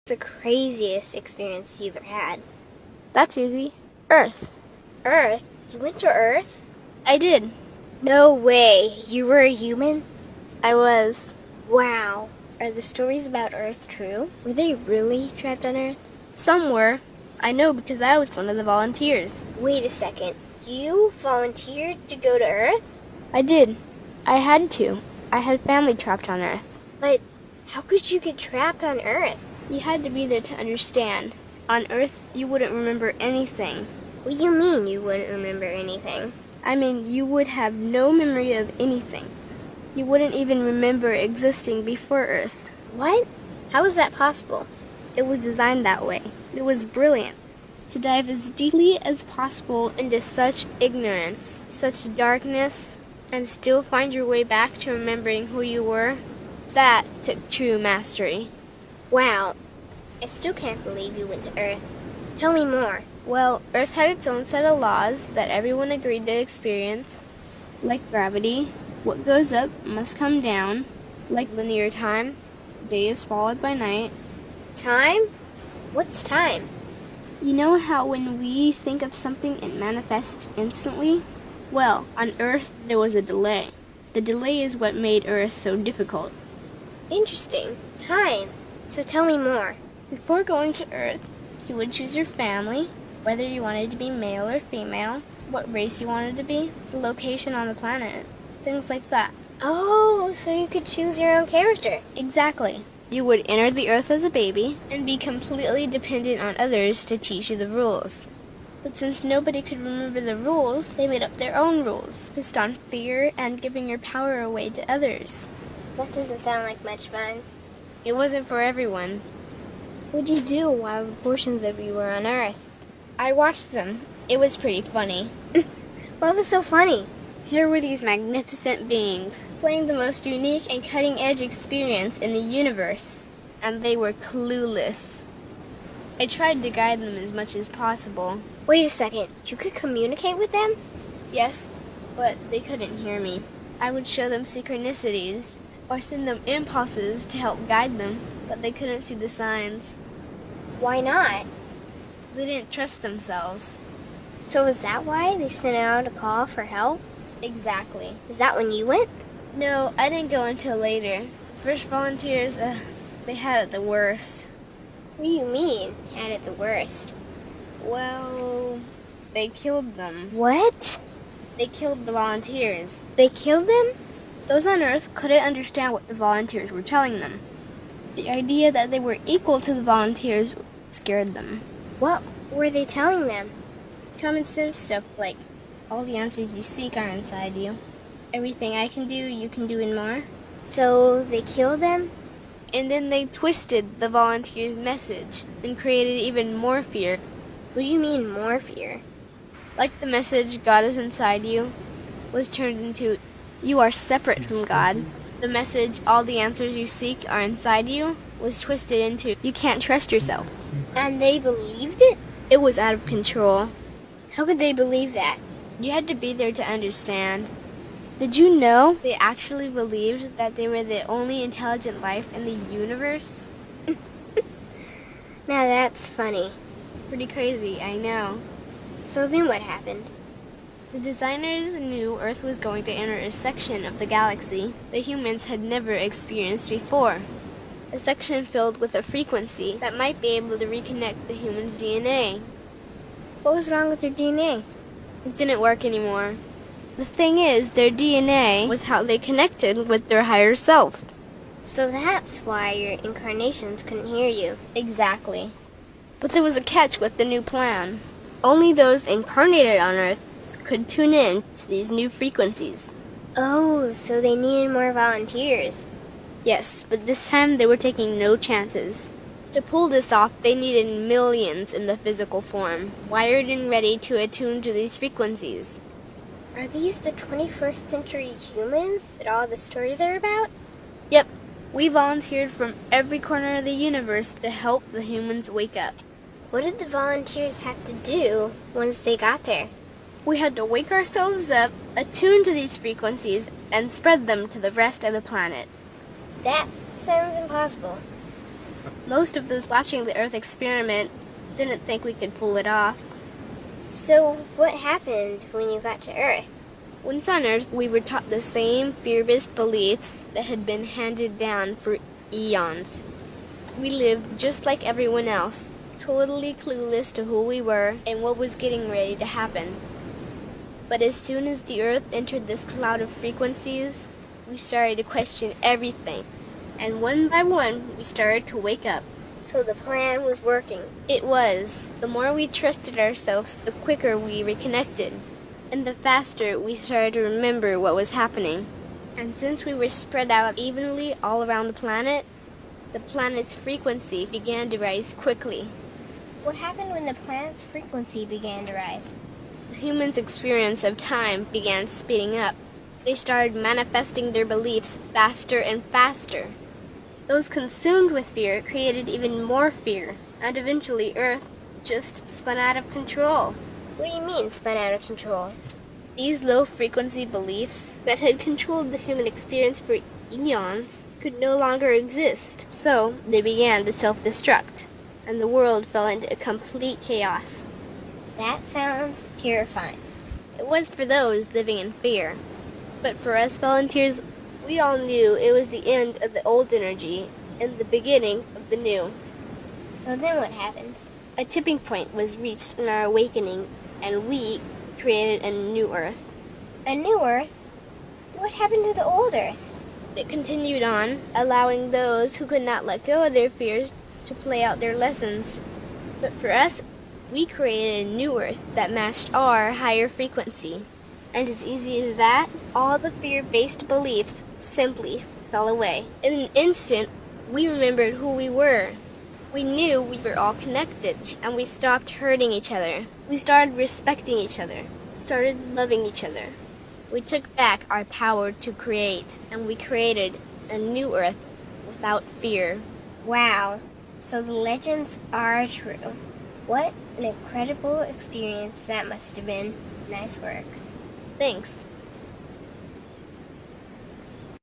The craziest experience you ever had? That's easy. Earth. Earth? You went to Earth? I did. No way. You were a human? I was. Wow. Are the stories about Earth true? Were they really trapped on Earth? Some were. I know because I was one of the volunteers. Wait a second. You volunteered to go to Earth? I did. I had to. I had family trapped on Earth. But how could you get trapped on Earth? You had to be there to understand. On Earth, you wouldn't remember anything. What do you mean you wouldn't remember anything? I mean, you would have no memory of anything. You wouldn't even remember existing before Earth. What? How is that possible? It was designed that way. It was brilliant. To dive as deeply as possible into such ignorance, such darkness, and still find your way back to remembering who you were, that took true mastery. Wow. I still can't believe you went to Earth. Tell me more. Well, Earth had its own set of laws that everyone agreed to experience, like gravity. What goes up must come down, like linear time. Day is followed by night. Time? What's time? You know how when we think of something it manifests instantly? Well, on Earth there was a delay. The delay is what made Earth so difficult. Interesting. Time. So tell me more. Before going to Earth, you would choose your family, whether you wanted to be male or female, what race you wanted to be, the location on the planet, things like that. Oh, so you could choose your own character. Exactly. You would enter the Earth as a baby and be completely dependent on others to teach you the rules. But since nobody could remember the rules, they made up their own rules, based on fear and giving your power away to others. That doesn't sound like much fun. It wasn't for everyone. What'd you do while portions of you were on Earth? I watched them. It was pretty funny. What was so funny? Here were these magnificent beings, playing the most unique and cutting-edge experience in the universe, and they were clueless. I tried to guide them as much as possible. Wait a second. You could communicate with them? Yes, but they couldn't hear me. I would show them synchronicities, or send them impulses to help guide them, but they couldn't see the signs. Why not? They didn't trust themselves. So is that why they sent out a call for help? Exactly. Is that when you went? No, I didn't go until later. The first volunteers, they had it the worst. What do you mean, had it the worst? Well, they killed them. What? They killed the volunteers. They killed them? Those on Earth couldn't understand what the volunteers were telling them. The idea that they were equal to the volunteers scared them. What were they telling them? Common sense stuff like, all the answers you seek are inside you. Everything I can do, you can do and more. So they killed them? And then they twisted the volunteers' message and created even more fear. What do you mean more fear? Like the message, God is inside you, was turned into, you are separate from God. The message, all the answers you seek are inside you, was twisted into, you can't trust yourself. And they believed it? It was out of control. How could they believe that? You had to be there to understand. Did you know they actually believed that they were the only intelligent life in the universe? Now that's funny. Pretty crazy, I know. So then what happened? The designers knew Earth was going to enter a section of the galaxy the humans had never experienced before. A section filled with a frequency that might be able to reconnect the human's DNA. What was wrong with their DNA? It didn't work anymore. The thing is, their DNA was how they connected with their higher self. So that's why your incarnations couldn't hear you. Exactly. But there was a catch with the new plan. Only those incarnated on Earth could tune in to these new frequencies. Oh, so they needed more volunteers. Yes, but this time they were taking no chances. To pull this off, they needed millions in the physical form, wired and ready to attune to these frequencies. Are these the 21st century humans that all the stories are about? Yep, we volunteered from every corner of the universe to help the humans wake up. What did the volunteers have to do once they got there? We had to wake ourselves up, attune to these frequencies, and spread them to the rest of the planet. That sounds impossible. Most of those watching the Earth experiment didn't think we could pull it off. So, what happened when you got to Earth? Once on Earth, we were taught the same fear-based beliefs that had been handed down for eons. We lived just like everyone else, totally clueless to who we were and what was getting ready to happen. But as soon as the Earth entered this cloud of frequencies, we started to question everything. And one by one, we started to wake up. So the plan was working. It was. The more we trusted ourselves, the quicker we reconnected. And the faster we started to remember what was happening. And since we were spread out evenly all around the planet's frequency began to rise quickly. What happened when the planet's frequency began to rise? The humans' experience of time began speeding up. They started manifesting their beliefs faster and faster. Those consumed with fear created even more fear, and eventually Earth just spun out of control. What do you mean, spun out of control? These low-frequency beliefs that had controlled the human experience for eons could no longer exist, so they began to self-destruct, and the world fell into complete chaos. That sounds terrifying. It was for those living in fear, but for us volunteers, we all knew it was the end of the old energy and the beginning of the new. So then what happened? A tipping point was reached in our awakening, and we created a new Earth. A new Earth? What happened to the old Earth? It continued on, allowing those who could not let go of their fears to play out their lessons. But for us, we created a new Earth that matched our higher frequency. And as easy as that, all the fear-based beliefs simply fell away. In an instant, we remembered who we were. We knew we were all connected, and we stopped hurting each other. We started respecting each other, started loving each other. We took back our power to create, and we created a new Earth without fear. Wow, so the legends are true. What an incredible experience that must have been. Nice work. Thanks.